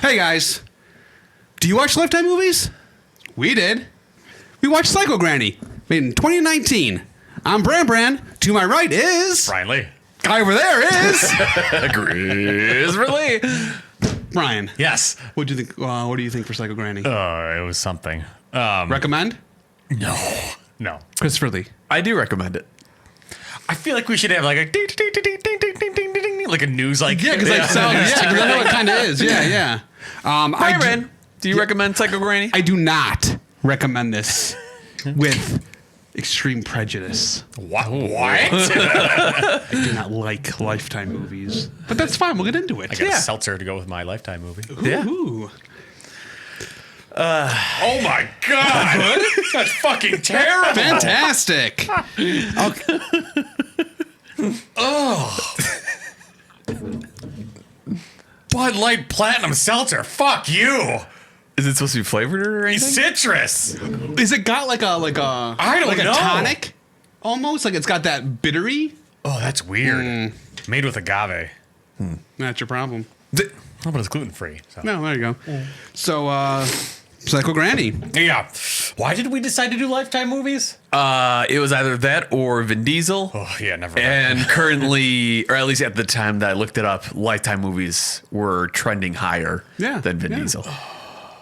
Hey guys, do you watch Lifetime movies? We did. We watched Psycho Granny, made in 2019. I'm Bran. To my right is Brian Lee. Guy over there is Chris Lee. Brian. Yes. What do you think? What do you think for Psycho Granny? It was something. Recommend? No. Christopher Lee. I do recommend it. I feel like we should have like a ding, ding, ding, ding, ding, ding, ding, ding, ding, ding, like a news like Because like sound, I know it kind of is. Yeah. Byron, do you recommend Psycho Granny? I do not recommend this with extreme prejudice. What? I do not like Lifetime movies, but that's fine. We'll get into it. I got a seltzer to go with my Lifetime movie. Ooh. Oh my god, that's fucking terrible. Fantastic. Okay. Bud Light Platinum Seltzer. Fuck you. Is it supposed to be flavored or anything? Citrus. Is it got like a I don't know. a tonic? Almost like it's got that bittery. Oh, that's weird. Made with agave. That's your problem. But it's gluten free. So. No, there you go. So, Psycho Granny. Yeah. Why did we decide to do Lifetime movies? It was either that or Vin Diesel. Oh yeah, never. And currently, or at least at the time that I looked it up, Lifetime movies were trending higher than Vin Diesel.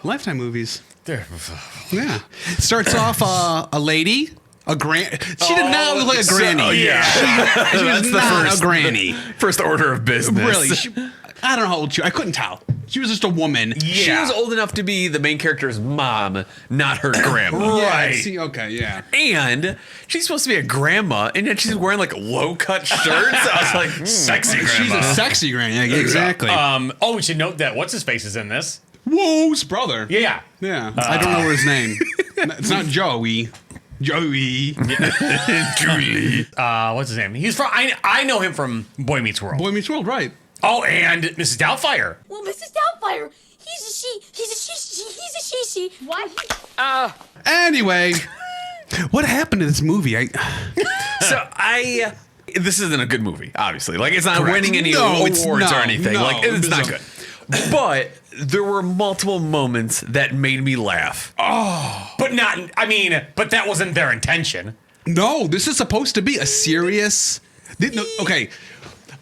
Lifetime movies. There. Yeah. Starts off a lady. She did not look like a granny. She was not a granny. First order of business. Really? I don't know how old she was. I couldn't tell. She was just a woman. She was old enough to be the main character's mom, not her grandma. Right. See, okay, yeah. And she's supposed to be a grandma, and yet she's wearing like low-cut shirts. I was like, Sexy grandma. She's a sexy granny. Yeah, exactly. We should note that what's his face is in this. Who's brother? Yeah. Yeah. I don't know his name. It's not Joey. Julie. What's his name? He's from. I know him from Boy Meets World. Boy Meets World, right. Oh, and Mrs. Doubtfire. Well, Mrs. Doubtfire, he's a she. What? Anyway, what happened to this movie? This isn't a good movie, obviously. Like, it's not winning any No, awards it's or anything. no, like, it's not no. good. But there were multiple moments that made me laugh. But that wasn't their intention. No, this is supposed to be a serious. Okay.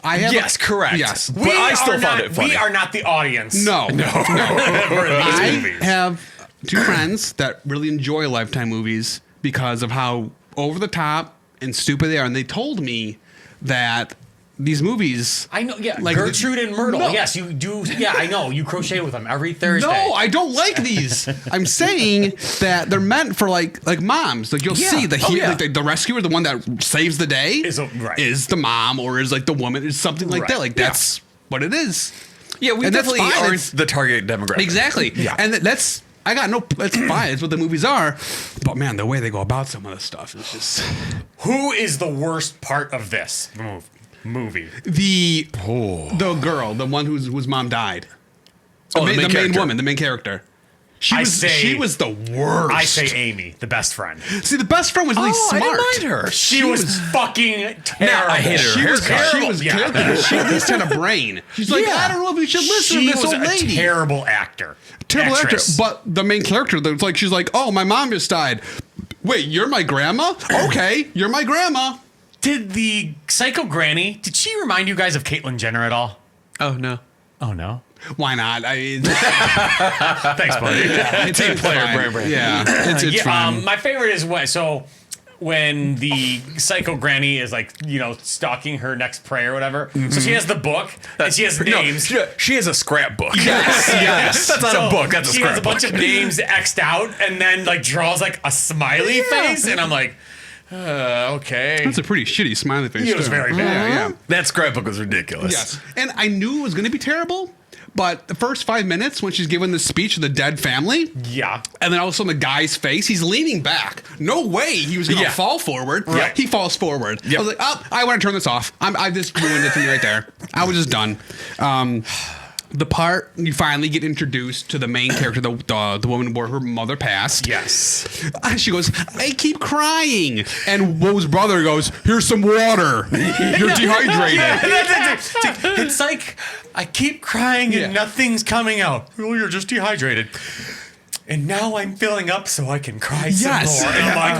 Yes, correct. Yes. But I still found it funny. We are not the audience. No. For these I movies. have two friends that really enjoy Lifetime movies because of how over the top and stupid they are. And they told me that these movies. I know, yeah. Like Gertrude and Myrtle. No. Yes, you do. Yeah, I know. You crochet with them every Thursday. No, I don't like these. I'm saying that they're meant for like moms. Like you'll see the rescuer, the one that saves the day, is the mom or is like the woman, is something like that. Like that's what it is. Yeah, we definitely aren't the target demographic. Exactly. Yeah, and that's fine. It's what the movies are. But man, the way they go about some of the stuff is just. Who is the worst part of this movie? The girl, the one whose mom died. The main character. She was the worst. I say Amy, the best friend. See, the best friend was really smart. I didn't mind her. She was fucking terrible. I hate her. She was terrible. She at least had a brain. She's like, I don't know if we should listen to this old lady. She was a terrible actor. Terrible actor. But the main character, she's like, oh, my mom just died. Wait, you're my grandma? Okay, you're my grandma. Did the Psycho Granny, did she remind you guys of Caitlyn Jenner at all? Oh, no. Oh, no? Why not? Thanks, buddy. It's team player, fine. Yeah, it's fine. My favorite is when the Psycho Granny is stalking her next prey or whatever. Mm-hmm. So she has the book and she has names. She has a scrapbook. Yes. That's not a book. That's a scrapbook. She has a bunch of names X'd out and then draws a smiley face, and I'm like, okay. That's a pretty shitty smiley face. It was very bad. Yeah. That scrapbook was ridiculous. Yes, and I knew it was going to be terrible. But the first 5 minutes when she's giving the speech to the dead family, and then all of a sudden the guy's face, he's leaning back. No way he was going to fall forward. Right. He falls forward. Yep. I was like, I want to turn this off. I just ruined it for me right there. I was just done. the part you finally get introduced to the main character, the woman where her mother passed. Yes. She goes, I keep crying. And Wo's brother goes, here's some water. You're dehydrated. It's like, I keep crying and nothing's coming out. Oh, you're just dehydrated. And now I'm filling up so I can cry some more. And I'm like,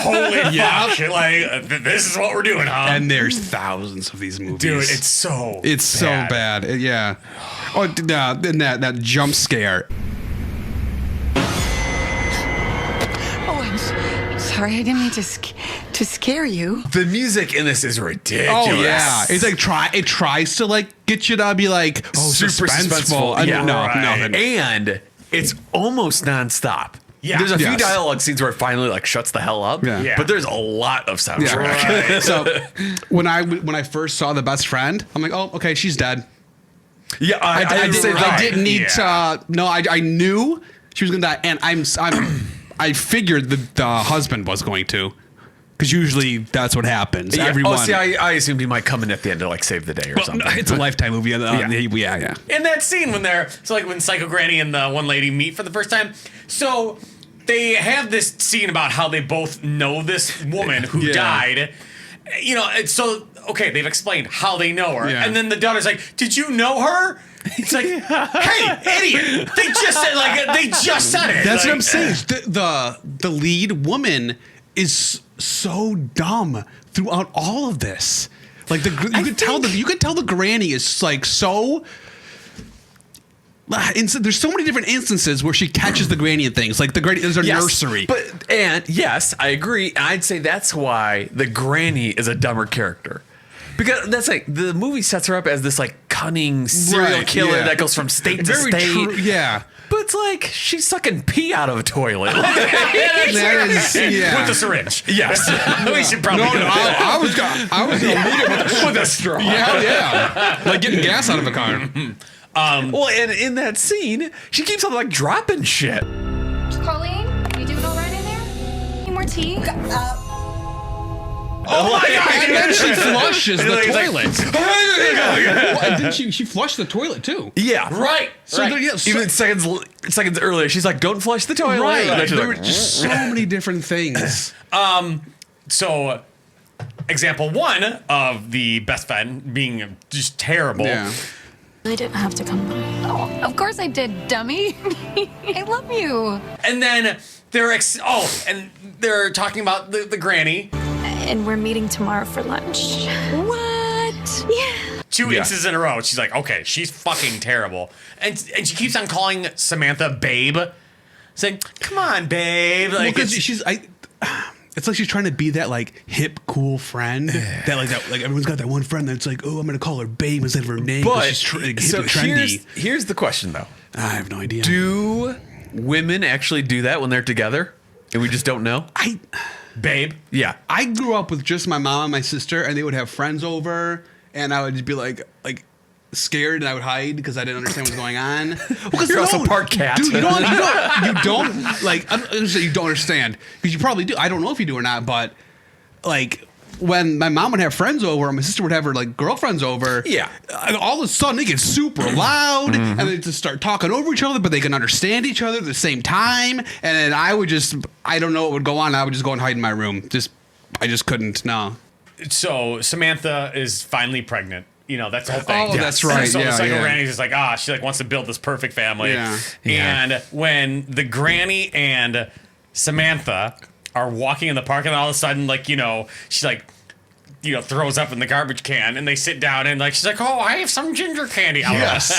holy fuck. Like, this is what we're doing, huh? And there's thousands of these movies. Dude, it's so bad. Yeah. Oh, and that jump scare. Oh, I'm sorry. I didn't mean to scare you. The music in this is ridiculous. Oh yeah, it's like it tries to like get you to be like super suspenseful. Yeah, nothing. And it's almost nonstop. Yeah. There's a few dialogue scenes where it finally like shuts the hell up. Yeah. But there's a lot of soundtrack. Yeah. Right. So when I first saw The Best Friend, I'm like, oh, okay, she's dead. Yeah, I didn't need to. No, I knew she was gonna die, and I figured the husband was going to, because usually that's what happens. Yeah. Everyone. Oh, see, I assumed he might come in at the end to like save the day or something. No, it's a Lifetime movie. Yeah. In that scene when when Psycho Granny and the one lady meet for the first time, so they have this scene about how they both know this woman who died. You know, so okay, they've explained how they know her, and then the daughter's like, "Did you know her?" It's like, "Hey, idiot! They just said it." That's what I'm saying. The lead woman is so dumb throughout all of this. Like you could tell the granny is like so. There's so many different instances where she catches the granny in things. Like the granny is a nursery. And yes, I agree. I'd say that's why the granny is a dumber character. Because that's like the movie sets her up as this like cunning serial killer that goes from state to state. True, yeah. But it's like she's sucking pee out of a toilet. With a syringe. Yes. We should probably I was gonna meet it with a straw. Yeah. Like getting gas out of a car. Well, and in that scene, she keeps on like dropping shit. Colleen, you doing all right in there? Any more tea? Oh my god! And then she flushes the toilet. And then she flushed the toilet too. Yeah. Right. So even seconds earlier, she's like, "Don't flush the toilet." Right. There were just so many different things. So, example one of the best friend being just terrible. Yeah. I didn't have to come by. Oh, of course I did, dummy. I love you. And then they're they're talking about the granny. And we're meeting tomorrow for lunch. What? Yeah. 2 instances in a row. She's like, okay, she's fucking terrible. And she keeps on calling Samantha babe. Saying, come on, babe. Like, because it's like she's trying to be that like hip, cool friend that like everyone's got that one friend that's like, oh, I'm gonna call her babe instead of her name. But she's trendy. Here's the question though. I have no idea. Do women actually do that when they're together, and we just don't know? Babe. Yeah. I grew up with just my mom and my sister, and they would have friends over, and I would just be like scared, and I would hide because I didn't understand what's going on. Because you're also part cat. Dude, you don't like. I'm gonna say you don't understand because you probably do. I don't know if you do or not, but like when my mom would have friends over, and my sister would have her like girlfriends over. Yeah. All of a sudden they get super loud, and they just start talking over each other, but they can understand each other at the same time. And then I don't know what would go on. I would just go and hide in my room. I just couldn't. No. So Samantha is finally pregnant. You know, that's the whole thing. Oh, that's right. So the Psycho Granny's just like, she like wants to build this perfect family. Yeah. And when the granny and Samantha are walking in the park, and all of a sudden, like, she like, throws up in the garbage can, and they sit down, and like she's like, oh, I have some ginger candy. Yes.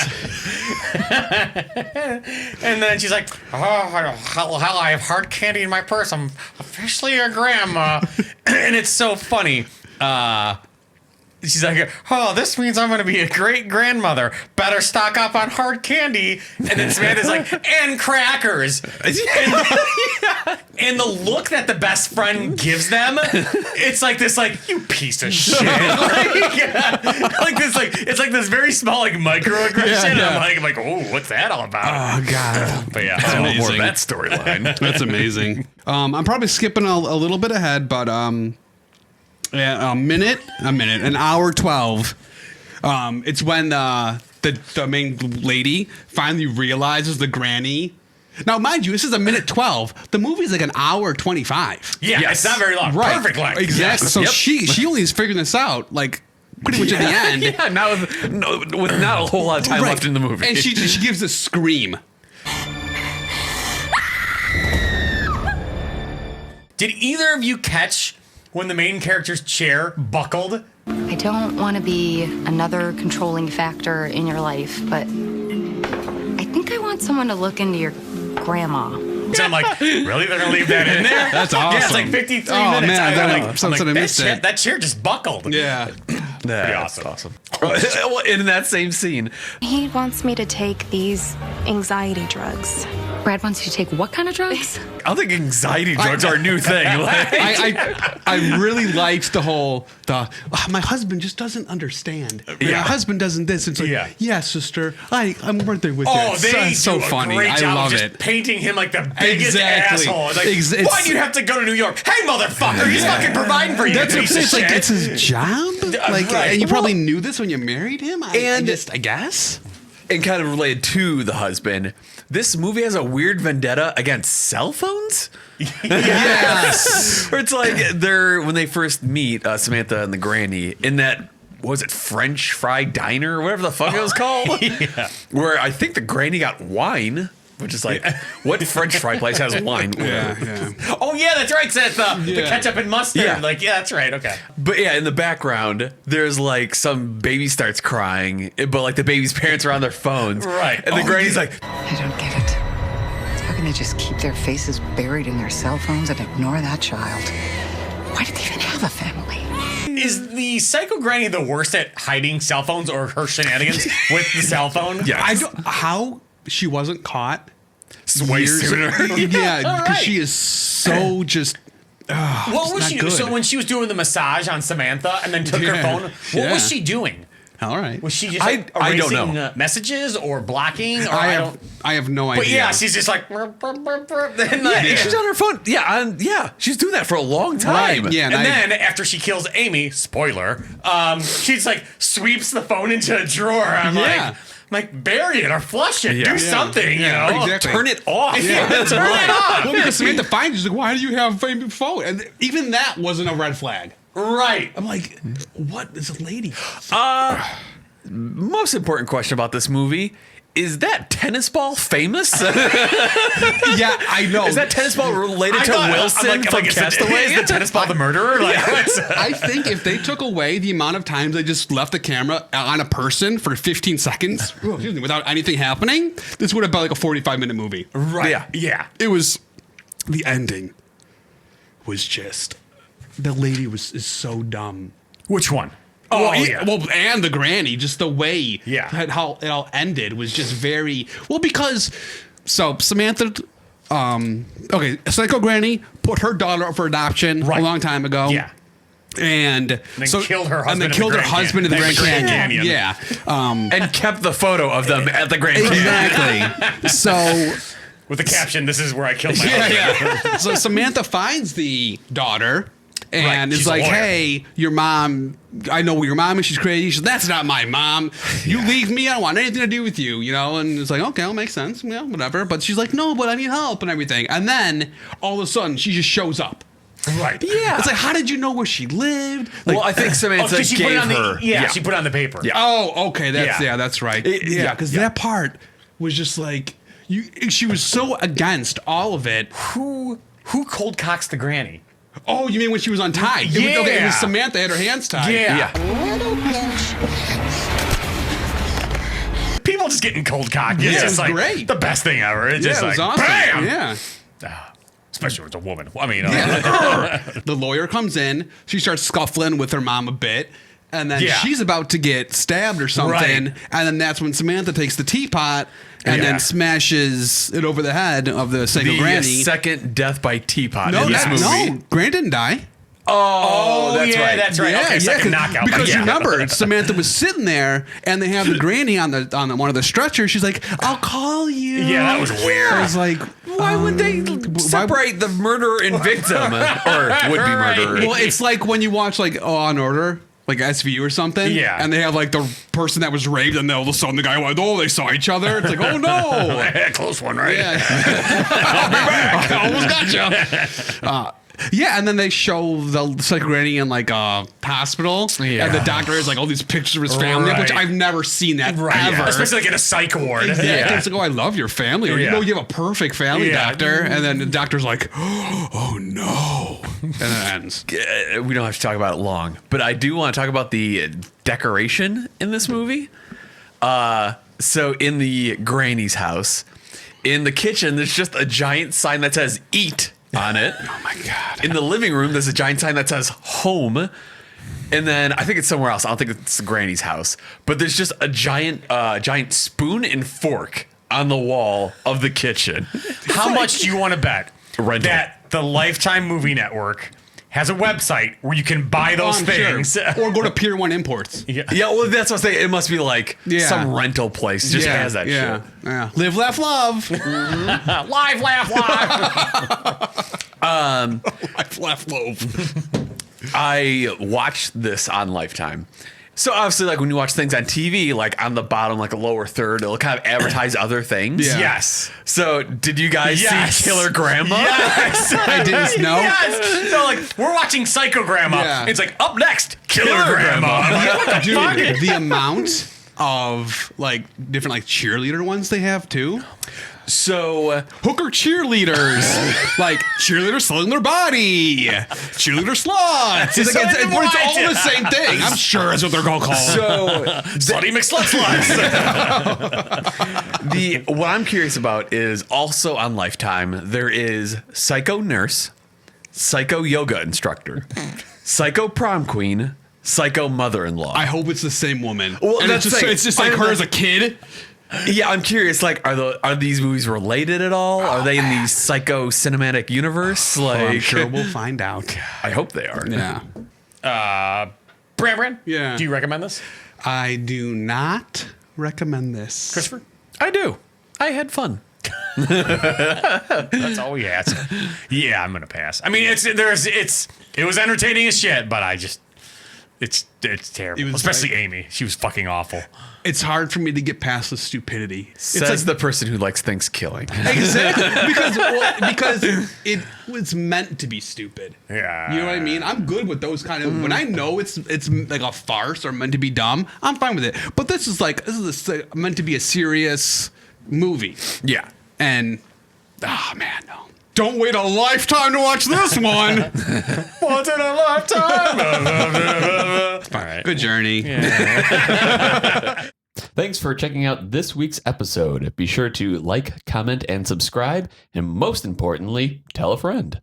And then she's like, oh, hell, I have hard candy in my purse. I'm officially a grandma. And it's so funny. She's like, oh, this means I'm going to be a great grandmother. Better stock up on hard candy. And then Samantha's like, and crackers. And the look that the best friend gives them, it's like this, like, you piece of shit. It's like this very small, like, microaggression. Yeah. I'm like, oh, what's that all about? Oh, God. But yeah, that's amazing. More of that storyline. That's amazing. I'm probably skipping a little bit ahead, but an hour 12. It's when the main lady finally realizes the granny. Now, mind you, this is a minute 12. The movie's like an hour 25. Yeah, it's not very long. Right. Perfect length. Exactly. Yes. So she only is figuring this out like pretty much at the end. Yeah, not with not a whole lot of time left in the movie. And she gives a scream. Did either of you catch when the main character's chair buckled? I don't want to be another controlling factor in your life, but I think I want someone to look into your grandma. So I'm like, really? They're gonna leave that in there? That's awesome. Yeah, it's like 53 Oh, minutes. man, I'm like, that chair just buckled. Yeah. That's awesome. Well, in that same scene, He wants me to take these anxiety drugs. Brad wants you to take what kind of drugs? I don't think anxiety drugs are a new thing. Like, I really liked the whole my husband just doesn't understand. My husband doesn't this. It's like, yeah, sister, I'm right there with you. Oh, they it's so do a funny. great job I love of it. just painting him like the biggest asshole. It's like, why'd you have to go to New York? Hey, motherfucker, he's fucking providing for you. That's what I'm piece saying. of It's like shit. it's his job. Like, right. and you probably knew this when you married him. I guess. and kind of related to the husband, this movie has a weird vendetta against cell phones. Yes. Where it's like when they first meet Samantha and the granny in that, what was it, French Fry Diner or whatever the fuck it was called? Where I think the granny got wine. Which is like, what French fry place has wine? Yeah. Oh, yeah, that's right. 'Cause that's the ketchup and mustard. Yeah. Like, yeah, that's right. Okay. But yeah, in the background, there's like some baby starts crying, but like the baby's parents are on their phones. Right. And the granny's like, I don't get it. How can they just keep their faces buried in their cell phones and ignore that child? Why did they even have a family? Is the psycho granny the worst at hiding cell phones or her shenanigans with the cell phone? yeah. I don't how she wasn't caught. Way years- sooner. Yeah, All because right. she is so just. What was not she? good. So when she was doing the massage on Samantha and then took her Yeah. phone, what Yeah. was she doing? All right. Was she just I like, don't erasing know. messages or blocking? Or I have no idea. But yeah, she's just like. Then, like, She's on her phone. Yeah, she's doing that for a long time. Right, yeah. And then after she kills Amy, spoiler, she's like sweeps the phone into a drawer. I'm like, bury it or flush it. Yeah. Do something, Yeah, you know? exactly. Turn it off. Yeah, turn it off. Well, because Samantha finds, she's like, why do you have a phone? And even that wasn't a red flag. Right. I'm like, what is a lady? Most important question about this movie. Is that tennis ball famous? Yeah, I know. Is that tennis ball related to Wilson from Castaway? Is the tennis ball the murderer? Like, I think if they took away the amount of times they just left the camera on a person for 15 seconds without anything happening, this would have been like a 45-minute movie. right. Yeah. Yeah. It was, the ending was just, the lady is so dumb. Which one? Oh, yeah. Well, and the granny, just the way how it all ended was just very because Samantha, Psycho Granny put her daughter up for adoption a long time ago. Yeah. And then killed her husband. And then killed her husband in the Grand Canyon. Yeah. And kept the photo of them at the Grand Canyon. Exactly. So. With the caption, "This is where I killed my husband." Yeah. So Samantha finds the daughter. And She's it's a like, lawyer. hey, your mom, I know your mom is, she's crazy. She's, that's not my mom. You leave me. I don't want anything to do with you, you know? And it's like, okay, well, makes sense. Yeah, whatever. But she's like, no, but I need help and everything. And then all of a sudden, she just shows up. Right. Yeah. It's like, how did you know where she lived? Like, Well, I think Samantha she put it gave on her. she put it on the paper. Yeah. oh, okay. That's, Yeah. that's right. Yeah. Because that part was just like, she was so against all of it. Who cold cocks the granny? Oh, you mean when she was untied? Yeah. It was Samantha had her hands tied. Yeah. People just getting cold cocked. It's Yeah, it just was like great. the best thing ever. It's Yeah, just it was like awesome. bam. Yeah. Especially when it's a woman. I mean, The lawyer comes in. She starts scuffling with her mom a bit. And then Yeah. she's about to get stabbed or something. Right. And then that's when Samantha takes the teapot and then smashes it over the head of the Psycho The Granny. second death by teapot No, in this movie. no. Granny didn't die. Oh, that's yeah, right. that's right. Okay, second knockout. Because Yeah. remember, Samantha was sitting there, and they have the granny on one of the stretchers. She's like, "I'll call you." Yeah, that was weird. I was like, Why would they separate the murderer and victim, or would be murderer? Well, it's like when you watch like Law and Order. like SVU or something. Yeah. And they have like the person that was raped, and all of a sudden the guy went, oh, they saw each other. It's like, oh no. Close one, right? Yeah. I'll be back. I almost got you. Yeah, and then they show the psycho granny in like a hospital, and the doctor has like all these pictures of his family, which I've never seen that ever. Especially like in a psych ward. Yeah. It's like, oh, I love your family, or you know, you have a perfect family, doctor, and then the doctor's like, oh no, and then it ends. We don't have to talk about it long, but I do want to talk about the decoration in this movie. So in the granny's house, in the kitchen, there's just a giant sign that says "Eat" on it. Oh my god! In the living room, there's a giant sign that says "Home," and then I think it's somewhere else. I don't think it's Granny's house, but there's just a giant spoon and fork on the wall of the kitchen. How much do you want to bet Rental. that the Lifetime Movie Network has a website where you can buy those things? Sure. Or go to Pier 1 Imports. Yeah, well, that's what I'm saying. It must be like some rental place just has that shit. Yeah. Live, laugh, love. Live, laugh, live. Life, laugh, love. I watched this on Lifetime. So obviously, like when you watch things on TV, like on the bottom, like a lower third, it'll kind of advertise other things. Yeah. Yes. So did you guys see Killer Grandma? Yes. I didn't know. Yes. So like we're watching Psycho Grandma. Yeah. It's like up next, Killer Grandma. I'm like, what the fuck? Dude, the amount of like different like cheerleader ones they have too. So Hooker cheerleaders, like cheerleaders selling their body, cheerleader sluts. It's all the same thing. I'm sure that's what they're called. So Slutty McSlut sluts. what I'm curious about is also on Lifetime, there is Psycho Nurse, Psycho Yoga Instructor, Psycho Prom Queen, Psycho Mother-in-Law. I hope it's the same woman. Well, and that's it's just like her as a kid. Yeah, I'm curious. Like, are these movies related at all? Are they in the Psycho cinematic universe? Like, I'm sure we'll find out. I hope they are. Yeah. Brand. Yeah. Do you recommend this, I do not recommend this. Christopher? I do. I had fun. That's all we ask. Yeah, I'm gonna pass. I mean, it was entertaining as shit, but it's terrible. Especially Amy. She was fucking awful. It's hard for me to get past the stupidity. Says the person who likes things killing. Exactly. because it was meant to be stupid. Yeah. You know what I mean? I'm good with those kind of when I know it's like a farce or meant to be dumb, I'm fine with it. But this is meant to be a serious movie. Yeah. And man, no. Don't wait a lifetime to watch this one. Once in a lifetime. All right. Good journey. Yeah. Thanks for checking out this week's episode. Be sure to like, comment, and subscribe. And most importantly, tell a friend.